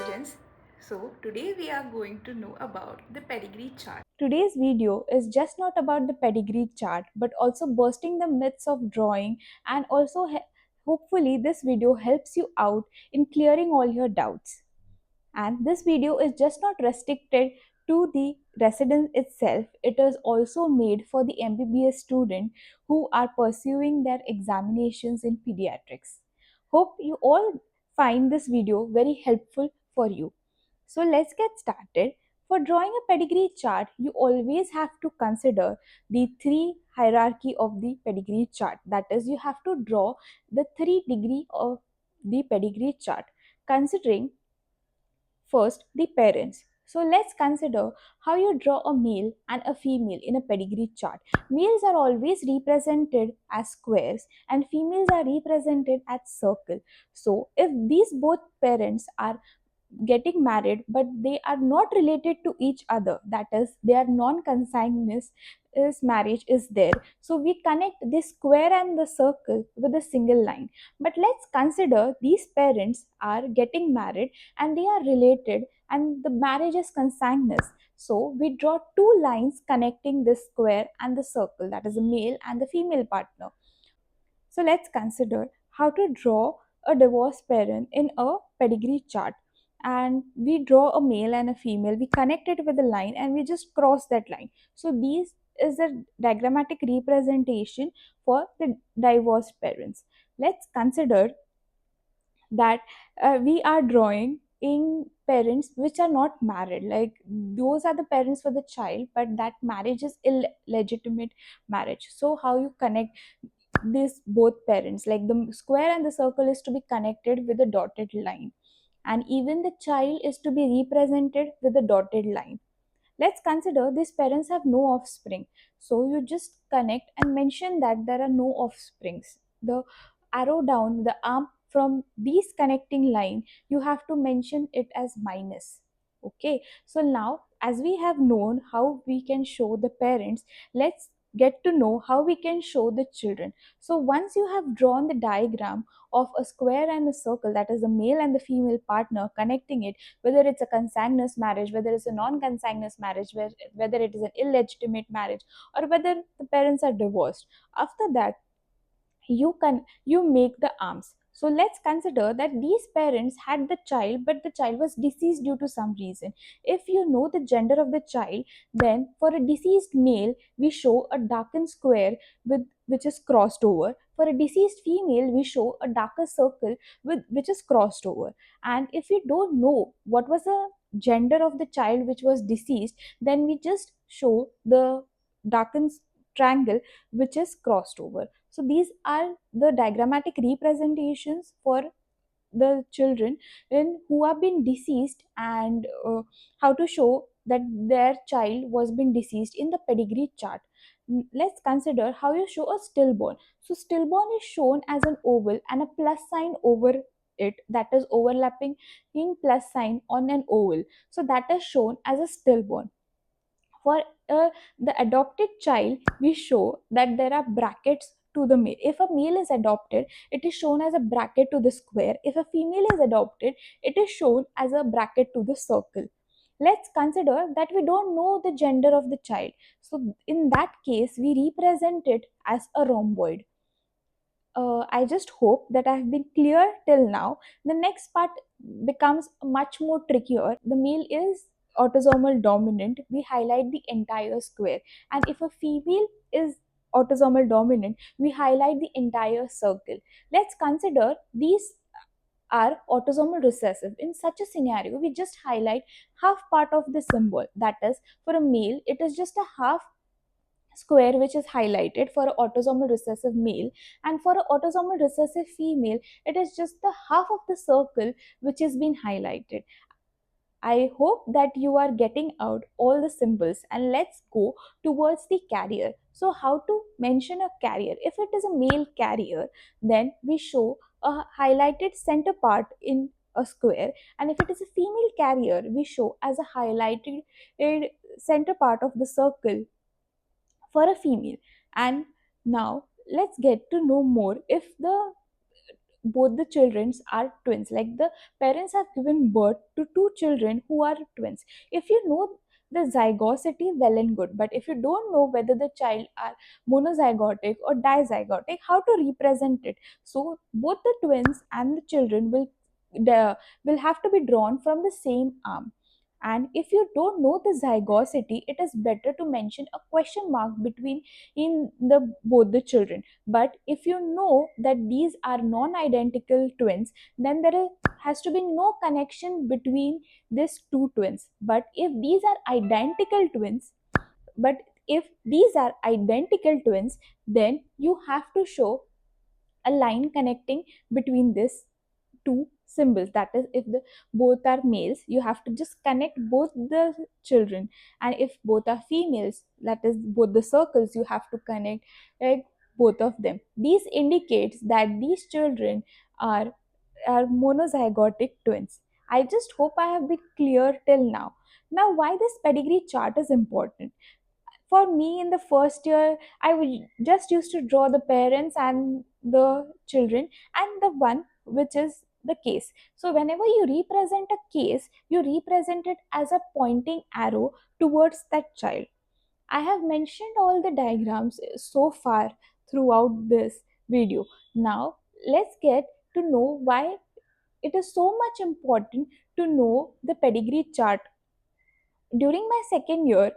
residents. So today we are going to know about the pedigree chart. Today's video is just not about the pedigree chart but also bursting the myths of drawing and also hopefully this video helps you out in clearing all your doubts. And this video is just not restricted to the resident itself, it is also made for the MBBS student who are pursuing their examinations in pediatrics. Hope you all find this video very helpful for you. So let's get started. For drawing a pedigree chart, you always have to consider the three hierarchy of the pedigree chart. That is, you have to draw the 3 degree of the pedigree chart, considering first the parents. So let's consider how you draw a male and a female in a pedigree chart. Males are always represented as squares and females are represented as circle. So if these both parents are getting married but they are not related to each other, that is they are non-consanguineous, is marriage is there, so we connect this square and the circle with a single line. But let's consider these parents are getting married and they are related and the marriage is consanguineous, so we draw two lines connecting this square and the circle, that is the male and the female partner. So let's consider how to draw a divorced parent in a pedigree chart. And we draw a male and a female, we connect it with a line and we just cross that line. So these is a diagrammatic representation for the divorced parents. Let's consider that we are drawing in parents which are not married, like those are the parents for the child but that marriage is illegitimate marriage. So how you connect this both parents, like the square and the circle is to be connected with a dotted line and even the child is to be represented with a dotted line. Let's consider these parents have no offspring, so you just connect and mention that there are no offsprings. The arrow down the arm from these connecting line, you have to mention it as minus. Okay, so now as we have known how we can show the parents, let's get to know how we can show the children. So once you have drawn the diagram of a square and a circle, that is the male and the female partner connecting it, whether it's a consanguineous marriage, whether it's a non-consanguineous marriage, whether it is an illegitimate marriage, or whether the parents are divorced. After that, you make the arms. So let's consider that these parents had the child but the child was deceased due to some reason. If you know the gender of the child, then for a deceased male we show a darkened square with which is crossed over. For a deceased female we show a darker circle with which is crossed over. And if you don't know what was the gender of the child which was deceased, then we just show the darkened triangle which is crossed over. So these are the diagrammatic representations for the children in who have been deceased, and how to show that their child was been deceased in the pedigree chart. Let's consider how you show a stillborn. So stillborn is shown as an oval and a plus sign over it, that is overlapping in plus sign on an oval, so that is shown as a stillborn. For the adopted child, we show that there are brackets to the male. If a male is adopted, it is shown as a bracket to the square. If a female is adopted, it is shown as a bracket to the circle. Let's consider that we don't know the gender of the child. So in that case, we represent it as a rhomboid. I just hope that I have been clear till now. The next part becomes much more trickier. The male is autosomal dominant, we highlight the entire square. And if a female is autosomal dominant, we highlight the entire circle. Let's consider these are autosomal recessive. In such a scenario, we just highlight half part of the symbol. That is, for a male, it is just a half square which is highlighted for an autosomal recessive male, and for an autosomal recessive female it is just the half of the circle which is being highlighted. I hope that you are getting out all the symbols, and let's go towards the carrier. So how to mention a carrier? If it is a male carrier, then we show a highlighted center part in a square, and if it is a female carrier we show as a highlighted center part of the circle for a female. And now let's get to know more if the both the children are twins, like the parents have given birth to two children who are twins. If you know the zygosity, well and good, but if you don't know whether the child are monozygotic or dizygotic, how to represent it? So both the twins and the children will have to be drawn from the same arm. And if you don't know the zygosity, it is better to mention a question mark between in the both the children. But if you know that these are non-identical twins, then has to be no connection between these two twins. But if these are identical twins, but if these are identical twins, then you have to show a line connecting between these two symbols. That is, if the both are males, you have to just connect both the children, and if both are females, that is both the circles, you have to connect like both of them. This indicates that these children are are monozygotic twins. I just hope I have been clear till now. Now, why this pedigree chart is important? For me, in the first year, I would just used to draw the parents and the children and the one which is the case. So whenever you represent a case, you represent it as a pointing arrow towards that child. I have mentioned all the diagrams so far throughout this video. Now let's get to know why it is so much important to know the pedigree chart. During my second year,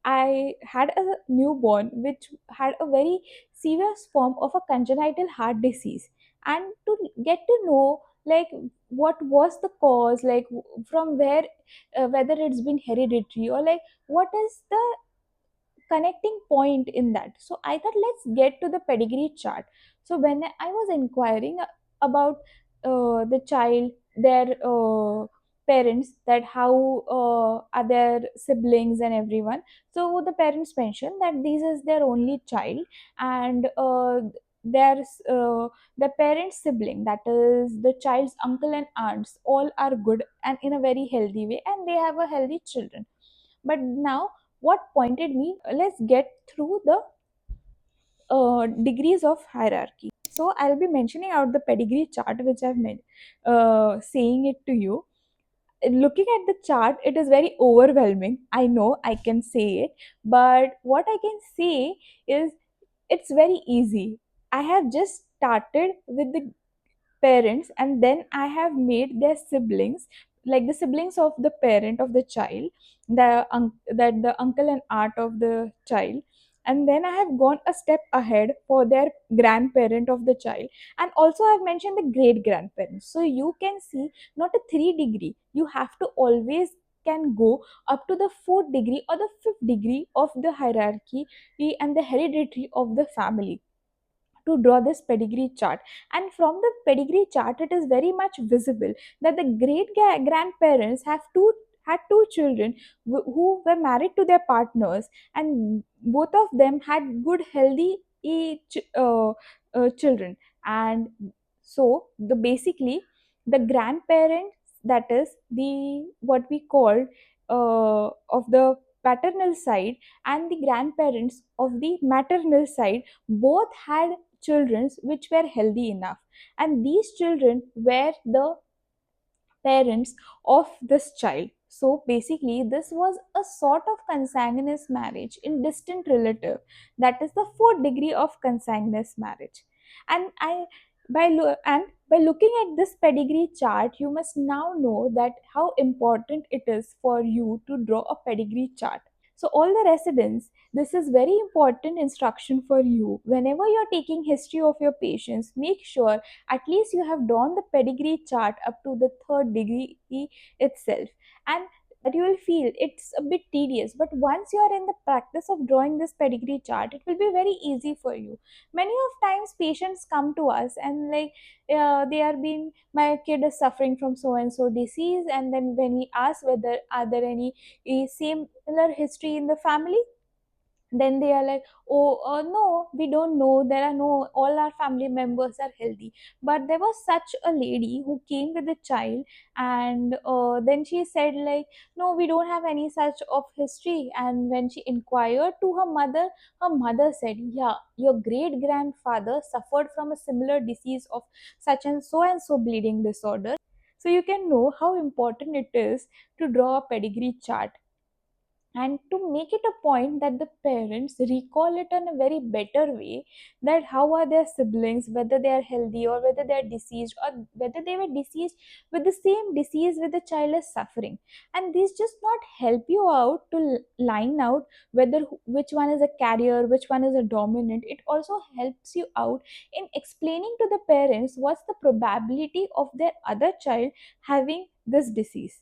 I had a newborn which had a very serious form of a congenital heart disease. And to get to know like what was the cause, like from where, whether it's been hereditary or like what is the connecting point in that. So I thought let's get to the pedigree chart. So when I was inquiring about the child, their parents, that how are their siblings and everyone. So the parents mentioned that this is their only child, and there's the parents sibling, that is the child's uncle and aunts, all are good and in a very healthy way, and they have a healthy children. But now, what pointed me, let's get through the degrees of hierarchy. So I'll be mentioning out the pedigree chart which I've made, saying it to you. Looking at the chart, it is very overwhelming. I know I can say it, but what I can say is it's very easy. I have just started with the parents, and then I have made their siblings, like the siblings of the parent of the child, that the uncle and aunt of the child. And then I have gone a step ahead for their grandparent of the child, and also I've mentioned the great grandparents. So you can see, not a 3 degree, you have to always can go up to the fourth degree or the fifth degree of the hierarchy and the hereditary of the family to draw this pedigree chart. And from the pedigree chart, it is very much visible that the grandparents have two had two children who were married to their partners, and both of them had good healthy children. And so the basically the grandparents, that is the what we call of the paternal side, and the grandparents of the maternal side, both had children which were healthy enough, and these children were the parents of this child. So basically, this was a sort of consanguineous marriage in distant relative. That is the fourth degree of consanguineous marriage. And by looking at this pedigree chart, you must now know that how important it is for you to draw a pedigree chart. So, all the residents, this is very important instruction for you. Whenever you're taking history of your patients, make sure at least you have drawn the pedigree chart up to the third degree itself. And that you will feel it's a bit tedious, but once you are in the practice of drawing this pedigree chart, it will be very easy for you. Many of times patients come to us and like they are being, my kid is suffering from so and so disease, and then when we ask whether are there any a similar history in the family, then they are like, oh, no, we don't know, there are no, all our family members are healthy. But there was such a lady who came with a child, and then she said like, no, we don't have any such of history. And when she inquired to her mother said, yeah, your great grandfather suffered from a similar disease of such and so bleeding disorder. So you can know how important it is to draw a pedigree chart, and to make it a point that the parents recall it in a very better way, that how are their siblings, whether they are healthy or whether they are diseased, or whether they were diseased with the same disease with the child is suffering. And these just not help you out to line out whether which one is a carrier, which one is a dominant. It also helps you out in explaining to the parents what's the probability of their other child having this disease.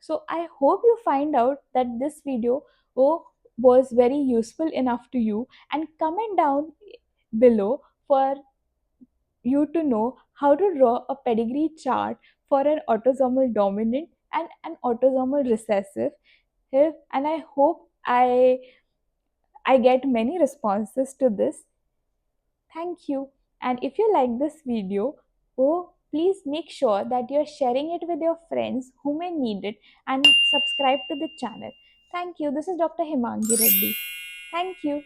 So I hope you find out that this video, was very useful enough to you, and comment down below for you to know how to draw a pedigree chart for an autosomal dominant and an autosomal recessive. And I hope I get many responses to this. Thank you. And if you like this video, please make sure that you're sharing it with your friends who may need it, and subscribe to the channel. Thank you. This is Dr. Himangi Reddy. Thank you.